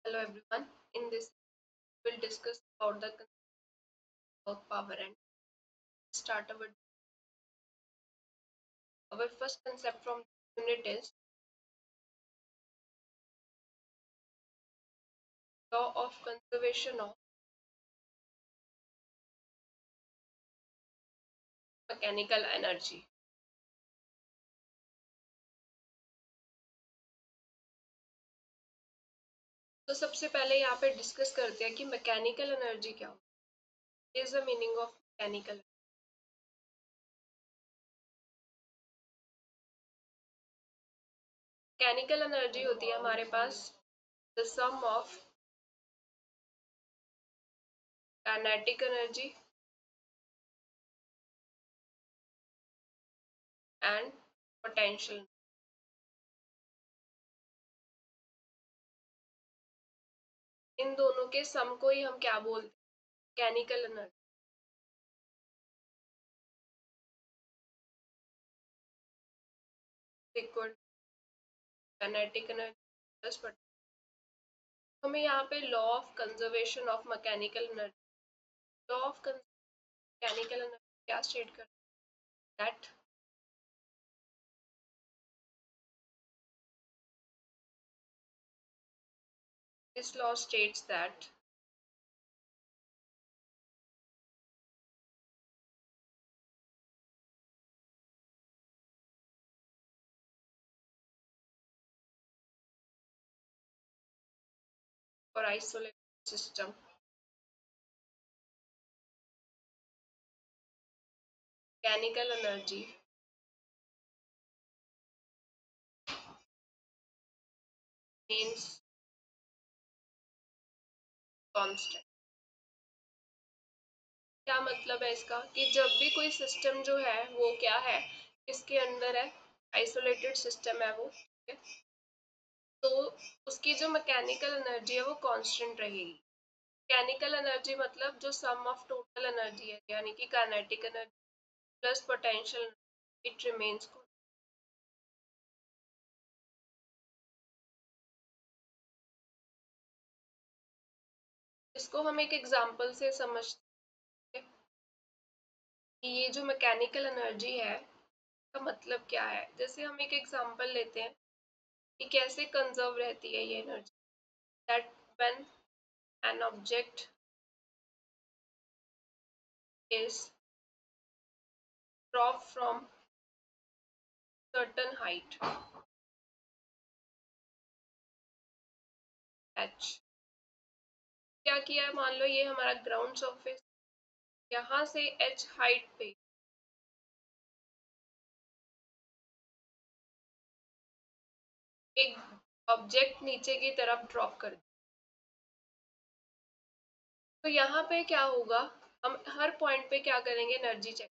Hello everyone. In this, we'll discuss about the concept of power and start our first concept from the unit is law of conservation of mechanical energy. तो सबसे पहले यहाँ पे discuss करते हैं कि mechanical energy क्या होती है, is the meaning of mechanical. Mechanical energy होती है हमारे पास the sum of kinetic energy and potential. इन दोनों के सम को ही हम क्या बोलते हैं, mechanical energy. Equal kinetic energy plus हमें यहाँ पे law of conservation of mechanical energy, law of mechanical energy क्या स्टेट कर that this law states that for isolated system mechanical energy means constant। क्या मतलब है इसका कि जब भी कोई सिस्टम जो है वो क्या है, इसके अंदर है, आइसोलेटेड सिस्टम है वो, ठीक है, तो उसकी जो मैकेनिकल एनर्जी है वो कांस्टेंट रहेगी। मैकेनिकल एनर्जी मतलब जो सम ऑफ टोटल एनर्जी है, यानी कि kinetic energy plus potential, it remains. इसको हम एक एग्जांपल से समझते हैं कि ये जो मैकेनिकल एनर्जी है का मतलब क्या है। जैसे हम एक एग्जांपल लेते हैं कि कैसे कंजर्व रहती है ये energy, that when an object is drop from certain height h, क्या किया है, मान लो ये हमारा ग्राउंड सरफेस, यहाँ से h हाइट पे एक ऑब्जेक्ट नीचे की तरफ ड्रॉप कर दिया, तो यहाँ पे क्या होगा, हम हर पॉइंट पे क्या करेंगे, एनर्जी चेक।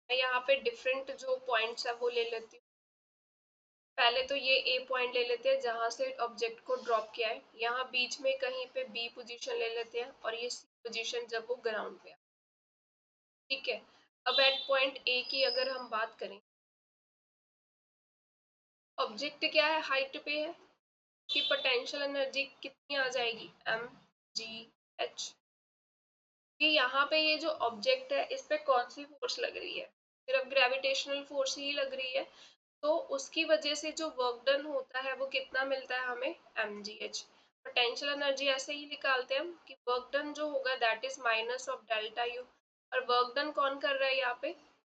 मैं यहाँ पे डिफरेंट जो पॉइंट्स है वो ले लेती हूँ। पहले तो ये ए पॉइंट ले लेते हैं जहां से ऑब्जेक्ट को ड्रॉप किया है, यहाँ बीच में कहीं पे बी पोजीशन ले लेते हैं और ये सी पोजीशन जब वो ग्राउंड पे है, ठीक है। अब एट पॉइंट ए की अगर हम बात करें, ऑब्जेक्ट क्या है, हाइट पे है, कि पोटेंशियल एनर्जी कितनी आ जाएगी, एम जी एच। कि यहाँ पे ये जो ऑब्जेक्ट है इस पे कौन सी फोर्स लग रही है, सिर्फ ग्रेविटेशनल फोर्स ही लग रही है, तो उसकी वजह से जो वर्क डन होता है वो कितना मिलता है हमें, mgh। पोटेंशियल एनर्जी ऐसे ही निकालते हैं हम कि वर्क डन जो होगा that is minus of delta U, और वर्क डन कौन कर रहा है यहाँ पे,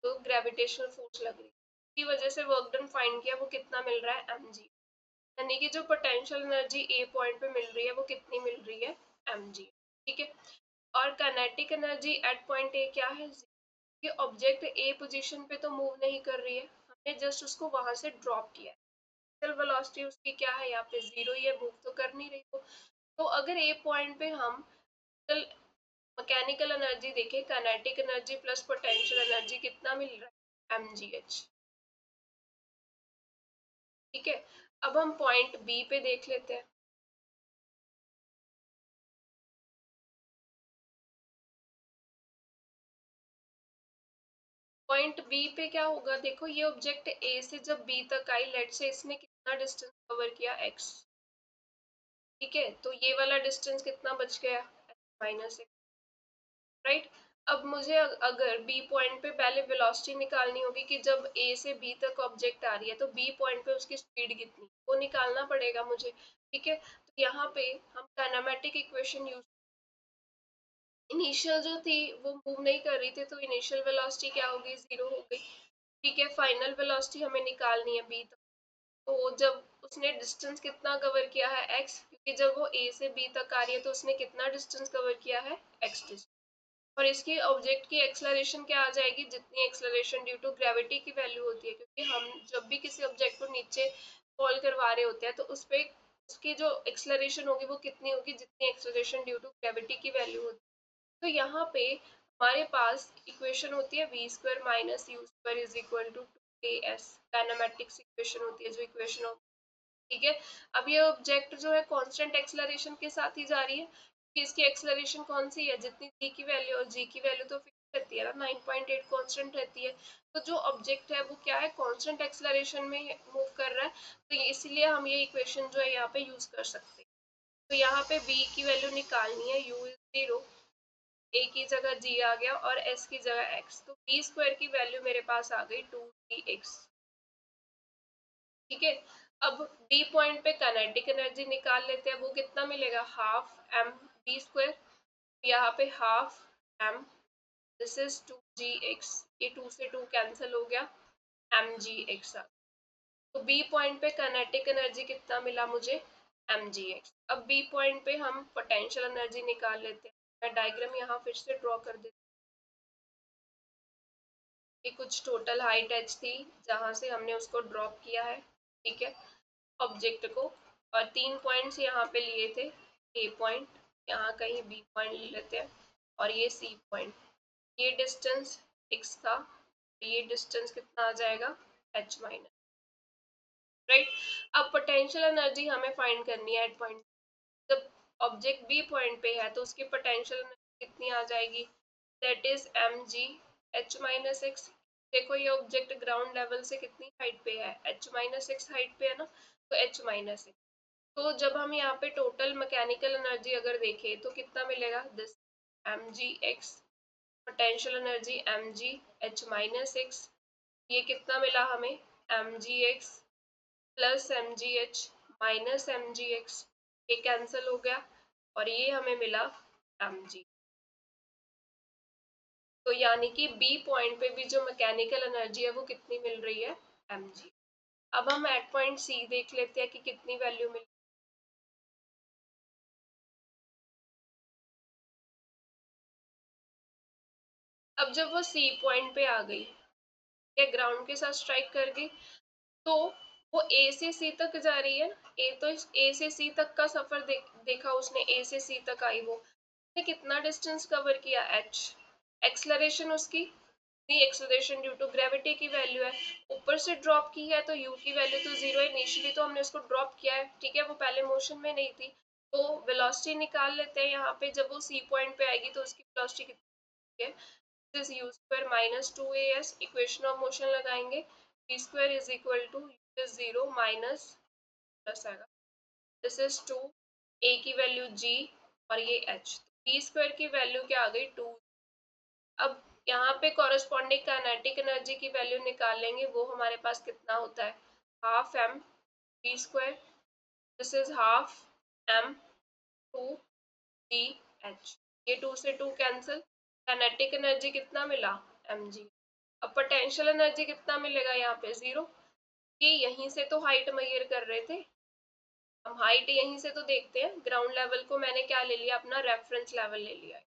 तो ग्रेविटेशनल फोर्स लग रही है, इसकी वजह से वर्क डन फाइंड किया, वो कितना मिल रहा है mg। यानी कि जो पोटेंशियल एनर्जी ए पॉइंट पे मिल रही है वो कितनी मिल रही है, mg, ठीक है। और kinetic energy at point A क्या है, ये ऑब्जेक्ट ए पोजीशन पे तो मूव नहीं कर रही है, हमने जस्ट उसको वहां से ड्रॉप किया है, इनिशियल वेलोसिटी उसकी क्या है यहाँ पे जीरो, ये मूव तो कर नहीं रही हो। तो अगर ए पॉइंट पे हम मैकेनिकल एनर्जी देखें, kinetic energy plus potential energy कितना मिल रहा है, mgh, ठीक है। अब हम पॉइंट बी पे देख लेते हैं। पॉइंट बी पे क्या होगा, देखो ये ऑब्जेक्ट ए से जब बी तक आई, लेट से इसने कितना डिस्टेंस कवर किया, x, ठीक है, तो ये वाला डिस्टेंस कितना बच गया, -6, राइट। अब मुझे अगर बी पॉइंट पे पहले वेलोसिटी निकालनी होगी कि जब ए से बी तक ऑब्जेक्ट आ रही है तो बी पॉइंट पे उसकी स्पीड कितनी, वो निकालना पड़ेगा मुझे। ठीक है, तो यहाँ पे हम काइनेमेटिक इक्वेशन यूज, इनिशियल जो थी वो मूव नहीं कर रही थी तो इनिशियल वेलोसिटी क्या होगी, 0 हो गई। ठीक है, फाइनल वेलोसिटी हमें निकालनी है बी तक, तो जब उसने डिस्टेंस कितना कवर किया है, x, क्योंकि जब वो a से b तक आ रही है तो उसने कितना डिस्टेंस कवर किया है, x डिस्टेंस। और इसकी ऑब्जेक्ट की एक्सलरेशन क्या आ जाएगी, जितनी एक्सलरेशन ड्यू टू ग्रेविटी की वैल्यू होती है, क्योंकि हम जब भी किसी ऑब्जेक्ट को नीचे फॉल करवा रहे होते हैं तो उस पे उसकी जो एक्सलरेशन होगी वो कितनी होगी, जितनी एक्सलरेशन ड्यू टू ग्रेविटी की वैल्यू होती है। तो यहाँ पे हमारे पास इक्वेशन होती है v square minus u square is equal to 2as, kinematics equation होती है जो इक्वेशन ऑफ, ठीक है। अब ये ऑब्जेक्ट जो है कांस्टेंट एक्सेलरेशन के साथ ही जा रही है, कि इसकी एक्सेलरेशन कौन सी है, जितनी जी की वैल्यू, और जी की वैल्यू तो फिक्स रहती है ना, 9.8 कांस्टेंट रहती है। तो जो ऑब्जेक्ट है वो क्या है, कांस्टेंट एक्सेलरेशन में मूव कर रहा है, तो इसीलिए हम ये इक्वेशन जो है यहाँ पे यूज कर सकते हैं। तो यहाँ पे v की वैल्यू निकालनी है, u इज 0, a की जगह g आ गया और s की जगह x, तो v स्क्वायर की वैल्यू मेरे पास आ गई 2gx। ठीक है, अब बी पॉइंट पे काइनेटिक एनर्जी निकाल लेते हैं, वो कितना मिलेगा, हाफ एम बी स्क्वायर, यहाँ पे half M, this is 2gx, ये 2 से 2 कैंसिल हो गया, mgx। तो बी पॉइंट पे काइनेटिक एनर्जी कितना मिला मुझे, mgx। अब बी पॉइंट पे हम पोटेंशियल एनर्जी निकाल लेते हैं, मैं डायग्राम यहाँ फिर से ड्रॉ कर देती हूँ। ये कुछ टोटल हाइट h थी जहाँ से हमने उसको ड्रॉप किया है, ठीक है, ऑब्जेक्ट को, और 3 पॉइंट्स यहाँ पे लिए थे, ए पॉइंट, यहाँ कहीं बी पॉइंट ले लेते हैं, और ये सी पॉइंट, ये डिस्टेंस x था, ये डिस्टेंस कितना आ जाएगा, h माइनस, राइट। अब पोटेंशियल एनर्जी हमें फाइंड करनी है एट पॉइंट, जब ऑब्जेक्ट बी पॉइंट पे है तो उसकी पोटेंशियल एनर्जी कितनी आ जाएगी, that is m g h minus x. देखो ये ऑब्जेक्ट ग्राउंड लेवल से कितनी हाइट पे है, एच माइनस एक्स हाइट पे है ना, तो एच माइनस एक्स। तो जब हम यहाँ पे टोटल मैकेनिकल एनर्जी अगर देखें तो कितना मिलेगा, this m g x, potential energy m g h minus x, ये कितना मिला हमें, m g x plus m g h minus m g x, ये कैंसिल हो गया, और ये हमें मिला एम जी। तो यानी कि बी पॉइंट पे भी जो मैकेनिकल एनर्जी है वो कितनी मिल रही है, एम जी। अब हम एट पॉइंट सी देख लेते हैं कि कितनी वैल्यू मिल, अब जब वो सी पॉइंट पे आ गई या ग्राउंड के साथ स्ट्राइक कर गई, तो वो ए से सी तक जा रही है, ए तो ए से सी तक का सफर देखा उसने, ए से सी तक आई, वो ने कितना डिस्टेंस कवर किया, एच। एक्सलरेशन उसकी, एक्सलरेशन ड्यू टू ग्रेविटी की वैल्यू है, ऊपर से ड्रॉप की है तो यू की वैल्यू तो जीरो है, इनिशियली तो हमने उसको ड्रॉप किया है, ठीक है, वो पहले मोशन में नहीं थी। तो वेलोसिटी निकाल लेते हैं यहाँ पे, जब वो सी पॉइंट पे आएगी तो उसकी वेलोसिटी कितनी है, this u square minus 2as, equation of motion लगाएंगे, v square is equal to u is 0 minus plus आएगा, दिस इज 2, a की वैल्यू g और ये h, v स्क्वायर की वैल्यू क्या आ गई 2। अब यहाँ पे कॉरेस्पॉन्डिंग काइनेटिक एनर्जी की वैल्यू निकाल लेंगे, वो हमारे पास कितना होता है, half m v square, this is half m 2 g h, ये 2 से 2 कैंसिल, काइनेटिक एनर्जी कितना मिला, mg। अब पोटेंशियल एनर्जी कितना मिलेगा यहाँ पे, 0, कि यहीं से तो हाइट मेजर कर रहे थे हम, हाइट यहीं से तो देखते हैं, ग्राउंड लेवल को मैंने क्या ले लिया, अपना रेफरेंस लेवल ले लिया है।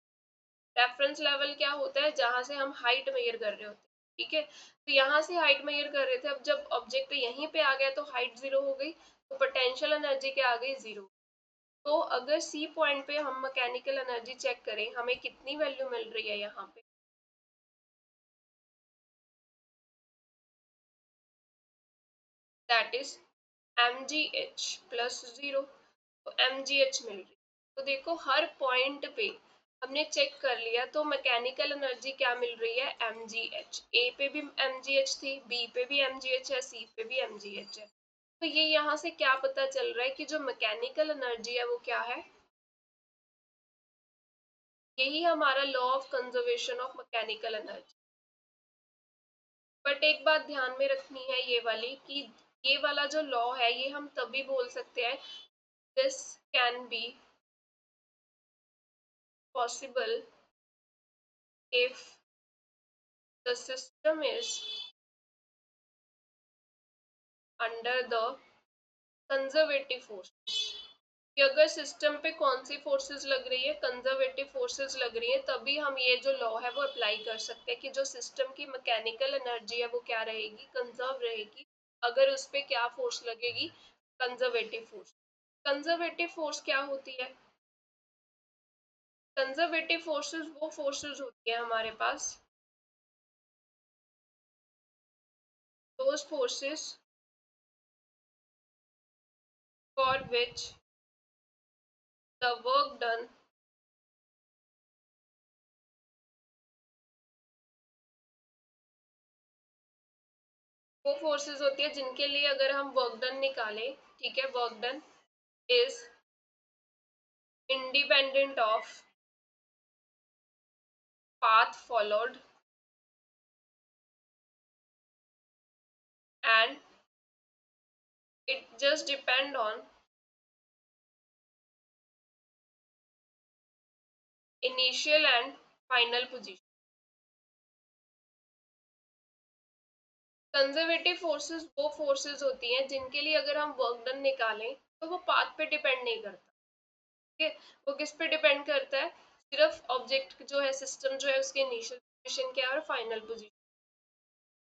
रेफरेंस लेवल क्या होता है, जहां से हम हाइट मेजर कर रहे होते हैं, ठीक है, तो यहाँ से हाइट मेजर कर रहे थे, अब जब ऑब्जेक्ट यहीं पे आ गया तो हाइट 0 हो गई, तो पोटेंशियल एनर्जी क्या आ गई, 0। तो अगर सी पॉइंट पे हम मैकेनिकल एनर्जी चेक करें, हमें कितनी वैल्यू मिल रही है यहाँ पे, दैट इज mgh प्लस 0, तो mgh मिल रही। तो देखो हर पॉइंट पे हमने चेक कर लिया, तो मैकेनिकल एनर्जी क्या मिल रही है, mgh, ए पे भी mgh थी, बी पे भी mgh है, सी पे भी mgh है, तो ये यहाँ से क्या पता चल रहा है कि जो मैकेनिकल एनर्जी है वो क्या है, यही हमारा law of conservation of mechanical energy. But एक बात ध्यान में रखनी है ये वाली, कि ये वाला जो लॉ है ये हम तभी बोल सकते हैं, this can be possible if the system is under the conservative force. कि अगर सिस्टम पे कौन सी फोर्सेस लग रही है, कंजर्वेटिव फोर्सेस लग रही है, तभी हम ये जो लॉ है वो अप्लाई कर सकते हैं कि जो सिस्टम की मैकेनिकल एनर्जी है वो क्या रहेगी, कंजर्व रहेगी। अगर उस पे क्या फोर्स लगेगी, कंजर्वेटिव फोर्स। कंजर्वेटिव फोर्स क्या होती है, कंजर्वेटिव फोर्सेस वो फोर्सेस होती है हमारे पास, those forces for which the work done वो फोर्सेस होती है जिनके लिए अगर हम वर्क डन निकालें, ठीक है, work done is independent of path followed and it just depend on initial and final position। Conservative forces वो फोर्सेस होती हैं जिनके लिए अगर हम वर्क डन निकालें तो वो पाथ पे डिपेंड नहीं करता, ठीक है। वो किस पे डिपेंड करता है, सिर्फ ऑब्जेक्ट जो है, सिस्टम जो है, उसके इनिशियल पोजीशन क्या है और फाइनल पोजीशन,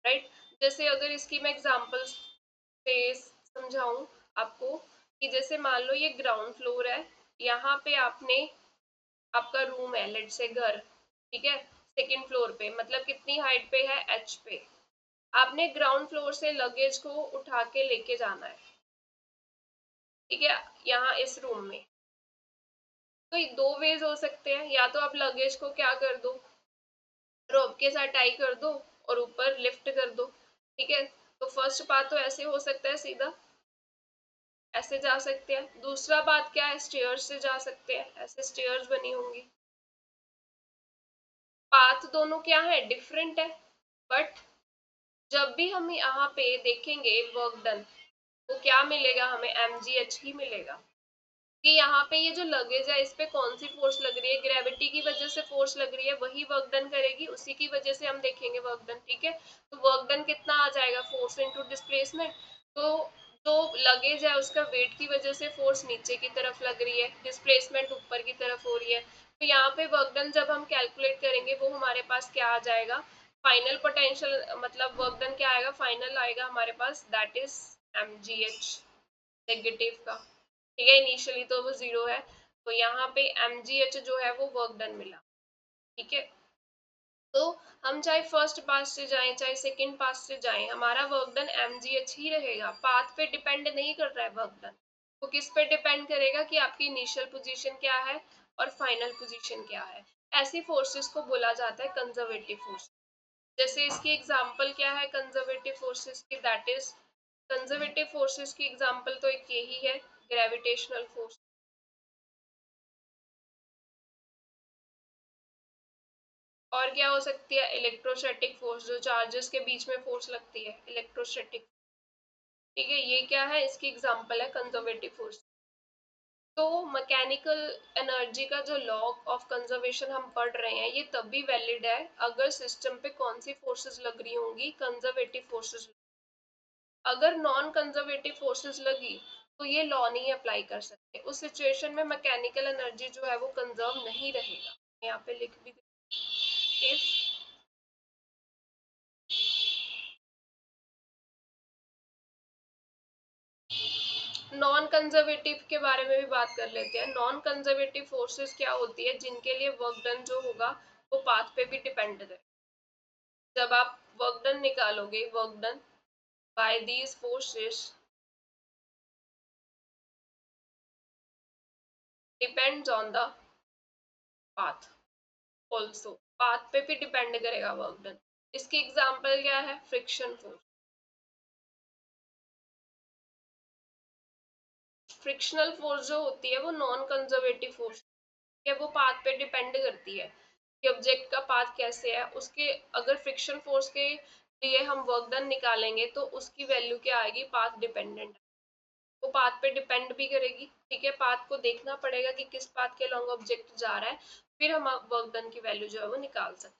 राइट। जैसे अगर इसकी मैं एग्जांपल से समझाऊं आपको, कि जैसे मान लो ये ग्राउंड फ्लोर है, यहाँ पे आपने, आपका रूम है लेट से घर, ठीक है, सेकंड फ्लोर पे, मतलब कितनी हाइट पे है, एच पे। आपने ग्राउंड फ्लोर से लगेज को उठा के लेके जाना है, ठीक है, यहाँ इस रूम में। तो ये दो वेज हो सकते हैं, या तो आप लगेज को क्या कर दो, रोप के साथ टाई कर दो और ऊपर लिफ्ट कर दो, ठीक है। तो फर्स्ट बात तो ऐसे हो सकता है, सीधा ऐसे जा सकते हैं। दूसरा बात क्या है, स्टेयर्स से जा सकते हैं, ऐसे स्टेयर्स बनी होंगी। पाथ दोनों क्या है, डिफरेंट है, बट जब भी हम यहाँ पे देखेंगे वर्क डन, तो क्या मिलेगा हमें, mgh ही मिलेगा। कि यहाँ पे ये जो लगेज है इस पे कौन सी फोर्स लग रही है, ग्रेविटी की वजह से फोर्स लग रही है, वही वर्क डन करेगी, उसी की वजह से हम देखेंगे वर्क डन, ठीक है। तो वर्क डन कितना आ जाएगा, फोर्स इनटू डिस्प्लेसमेंट। तो जो लगेज है उसका वेट की वजह से फोर्स नीचे की तरफ लग रही है, डिस्प्लेसमेंट ऊपर की तरफ हो रही है। तो यहाँ पे वर्क डन जब हम कैलकुलेट करेंगे वो हमारे पास क्या आ जाएगा, फाइनल पोटेंशियल, मतलब वर्क डन क्या आएगा, फाइनल आएगा हमारे पास, दैट इज mgh, नेगेटिव का, ठीक है। इनिशियली तो वो जीरो है, तो यहाँ पे mgh जो है वो वर्क डन मिला, ठीक है। तो हम चाहे फर्स्ट पास से जाएं चाहे सेकंड पास से जाएं, हमारा वर्क डन mgh ही रहेगा, पाथ पे डिपेंड नहीं कर रहा है वर्क डन। वो किस पे डिपेंड करेगा कि आपकी इनिशियल पोजीशन क्या है और फाइनल पोजीशन क्या है। ऐसी फोर्सेस को बोला जाता है कंजर्वेटिव फोर्स। जैसे इसकी एग्जांपल क्या है कंजर्वेटिव फोर्सेस की, दैट इज, कंजर्वेटिव फोर्सेस की एग्जांपल तो एक यही है, ग्रेविटेशनल फोर्स। और क्या हो सकती है, इलेक्ट्रोस्टैटिक फोर्स, जो चार्जेस के बीच में फोर्स लगती है, इलेक्ट्रोस्टैटिक, ठीक है। ये क्या है, इसकी एग्जांपल है कंजर्वेटिव फोर्स। तो मैकेनिकल एनर्जी का जो लॉ ऑफ कंजर्वेशन हम पढ़ रहे हैं ये तभी वैलिड है अगर सिस्टम पे कौन सी फोर्सेस लग रही होंगी, कंजर्वेटिव फोर्सेस। अगर नॉन कंजर्वेटिव फोर्सेस लगी तो ये लॉ नहीं अप्लाई कर सकते, उस सिचुएशन में मैकेनिकल एनर्जी जो है वो कंजर्व नहीं रहेगा। यहाँ पे लिख भी, इफ नॉन कंजर्वेटिव के बारे में भी बात कर लेते हैं। नॉन कंजर्वेटिव फोर्सेस क्या होती है, जिनके लिए वर्क डन जो होगा वो पाथ पे भी डिपेंड है। जब आप वर्क डन निकालोगे, work done bye these forces depends on the path, also path पे भी डिपेंड करेगा वर्क डन। इसकी एग्जांपल क्या है, फ्रिक्शन फोर्स। फ्रिक्शनल फोर्स जो होती है वो नॉन कंजर्वेटिव फोर्स है, वो पाथ पे डिपेंड करती है कि ऑब्जेक्ट का पाथ कैसे है। उसके अगर फ्रिक्शन फोर्स के लिए हम वर्क डन निकालेंगे तो उसकी वैल्यू क्या आएगी, पाथ डिपेंडेंट, वो पाथ पे डिपेंड भी करेगी। ठीक है, पाथ को देखना पड़ेगा कि किस पाथ के लॉन्ग ऑब्जेक्ट जा रहा है, फिर हम वर्क डन की वैल्यू जो है वो निकाल सकते हैं।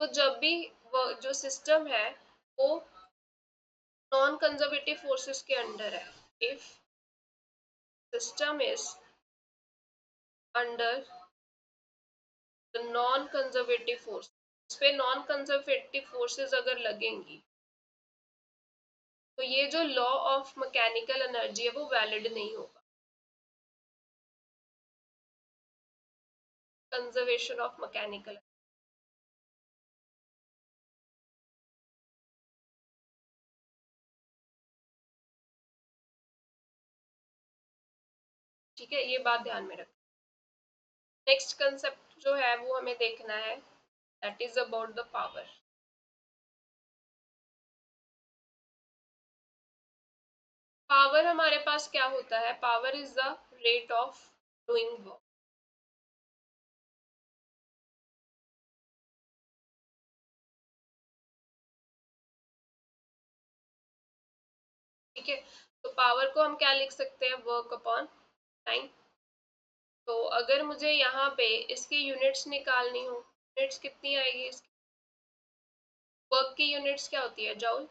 तो जब भी जो सिस्टम है वो नॉन कंजर्वेटिव फोर्सेस के अंडर है, if system is under the non conservative force, इस पे नॉन कंजर्वेटिव फोर्सेस अगर लगेंगी तो ये जो लॉ ऑफ मैकेनिकल एनर्जी है वो वैलिड नहीं होगा, कंजर्वेशन ऑफ मैकेनिकल। ठीक है, ये बात ध्यान में रखें। नेक्स्ट कंसेप्ट जो है वो हमें देखना है, that is about the power. Power हमारे पास क्या होता है, power is the rate of doing work. ठीक है, तो पावर को हम क्या लिख सकते हैं, वर्क अपॉन टाइम। तो अगर मुझे यहाँ पे इसकी यूनिट्स निकालनी हो, यूनिट्स कितनी आएगी इसकी, वर्क की यूनिट्स क्या होती है, जॉउल,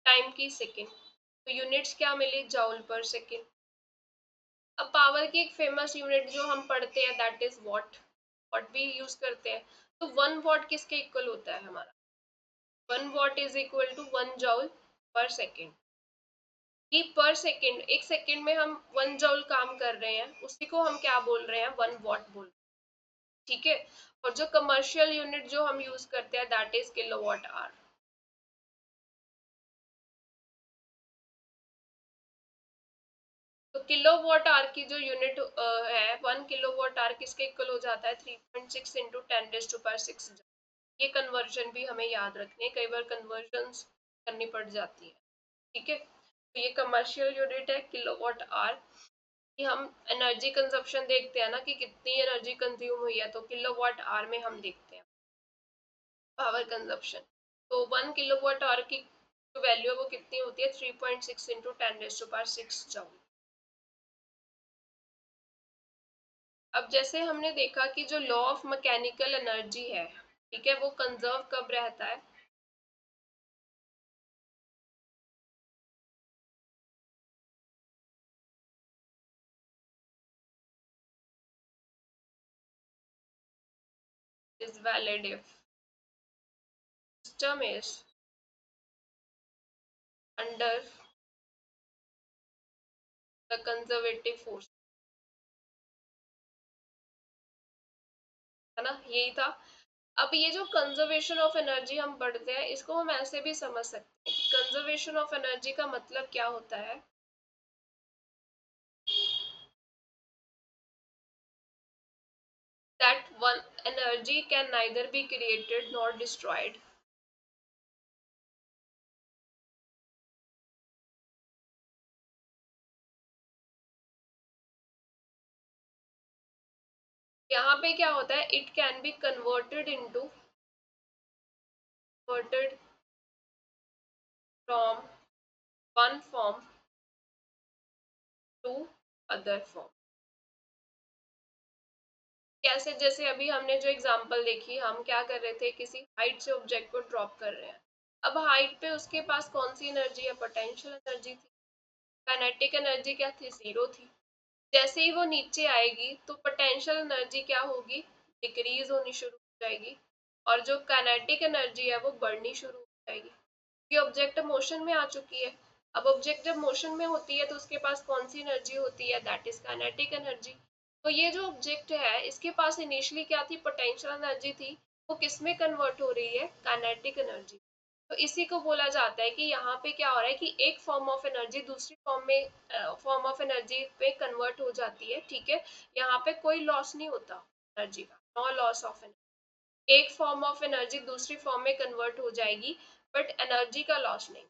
टाइम की सेकेंड, तो यूनिट्स क्या मिली, जॉउल पर सेकेंड। अब पावर की एक फेमस यूनिट जो हम पढ़ते हैं दैट इज वॉट, वॉट भी यूज करते हैं। तो 1 वॉट किसके इक्वल होता है हमारा, 1 वॉट इज इक्वल टू 1 जॉउल पर सेकेंड। कि पर सेकेंड, एक सेकेंड में हम 1 जॉउल काम कर रहे हैं, उसी को हम क्या बोल रहे हैं, 1 वॉट बोल रहे हैं। ठीक है, और जो कमर्शियल यूनिट जो हम यूज करते हैं दैट इज किलोवाट आवर। तो किलोवाट आवर की जो यूनिट है, 1 किलोवाट आवर किसके इक्वल हो जाता है, 3.6 इंटू 10⁻⁶। ये कन्वर्जन भी हमें याद रखनी है, कई बार कन्वर्जन करनी पड़ जाती है। ठीक है, तो ये कमर्शियल यूनिट है किलोवाट आवर। कि हम एनर्जी कंजप्शन देखते हैं ना कि कितनी एनर्जी कंज्यूम हुई है, तो किलोवाट आवर में हम देखते हैं पावर कंजप्शन। तो 1 किलोवाट आवर की जो वैल्यू है वो कितनी होती है, 3.6 इंटू 10⁻⁶ जूल। अब जैसे हमने देखा कि जो लॉ ऑफ मैकेनिकल एनर्जी है, ठीक है, वो कंजर्व कब रहता है, is valid if system is under the conservative force, है ना, यही था। अब ये जो कंजर्वेशन ऑफ एनर्जी हम पढ़ते हैं, इसको हम ऐसे भी समझ सकते हैं कि कंजर्वेशन ऑफ एनर्जी का मतलब क्या होता है, that one energy can neither be created nor destroyed। यहाँ पे क्या होता है, it can be converted from one form to other form. कैसे, जैसे अभी हमने जो एग्जांपल देखी, हम क्या कर रहे थे, किसी हाइट से ऑब्जेक्ट को ड्रॉप कर रहे हैं। अब हाइट पे उसके पास कौन सी एनर्जी है, पोटेंशियल एनर्जी थी। काइनेटिक एनर्जी क्या थी, जीरो थी। जैसे ही वो नीचे आएगी तो पोटेंशियल एनर्जी क्या होगी, डिक्रीज होनी शुरू हो जाएगी, और जो काइनेटिक एनर्जी है वो बढ़नी शुरू हो जाएगी। ये ऑब्जेक्ट मोशन में आ चुकी है। अब ऑब्जेक्ट जब मोशन में होती है तो उसके पास कौन सी एनर्जी होती है, दैट इज काइनेटिक एनर्जी। तो ये जो ऑब्जेक्ट है इसके पास इनिशियली क्या थी, पोटेंशियल एनर्जी थी, वो किस में कन्वर्ट हो रही है, काइनेटिक एनर्जी। तो इसी को बोला जाता है कि यहाँ पे क्या हो रहा है कि एक फॉर्म ऑफ एनर्जी दूसरी फॉर्म ऑफ एनर्जी पे कन्वर्ट हो जाती है। ठीक है, यहाँ पे कोई लॉस नहीं होता एनर्जी का, नो लॉस ऑफ एनर्जी। एक फॉर्म ऑफ एनर्जी दूसरी फॉर्म में कन्वर्ट हो जाएगी, बट एनर्जी का लॉस नहीं।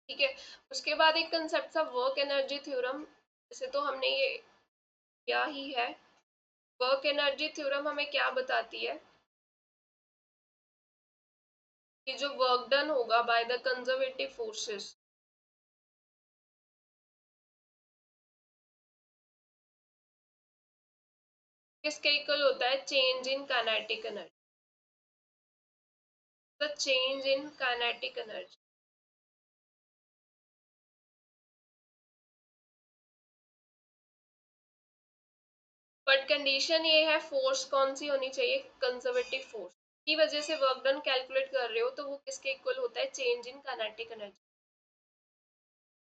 ठीक है। उसके बाद एक कंसेप्ट था वर्क एनर्जी थ्योरम, इसे तो हमने ये किया ही है। वर्क एनर्जी थ्योरम हमें क्या बताती है कि जो वर्क डन होगा बाय द कंजर्वेटिव फोर्सेस, किसके इक्वल होता है, change in kinetic energy, the change in kinetic energy. But condition ये है, फोर्स कौन सी होनी चाहिए, कंजर्वेटिव फोर्स की वजह से वर्क डन कैलकुलेट कर रहे हो तो वो किसके इक्वल होता है, चेंज इन काइनेटिक एनर्जी।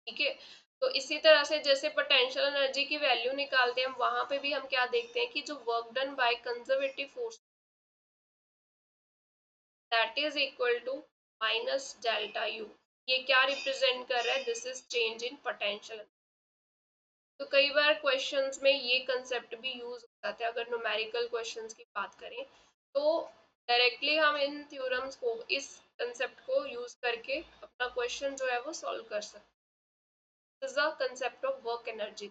ठीक है। तो इसी तरह से जैसे पोटेंशियल एनर्जी की वैल्यू निकालते हैं, वहां पे भी हम क्या देखते हैं कि जो work done by conservative force, that is equal to minus delta u. ये क्या रिप्रेजेंट कर रहा है, this is change in potential. तो कई बार क्वेश्चंस में ये कंसेप्ट भी यूज हो जाता है, अगर न्यूमेरिकल क्वेश्चंस की बात करें तो डायरेक्टली हम इन थ्योरम्स को, इस कंसेप्ट को यूज करके अपना क्वेश्चन जो है वो सॉल्व कर सकते हैं। This is the concept of work energy.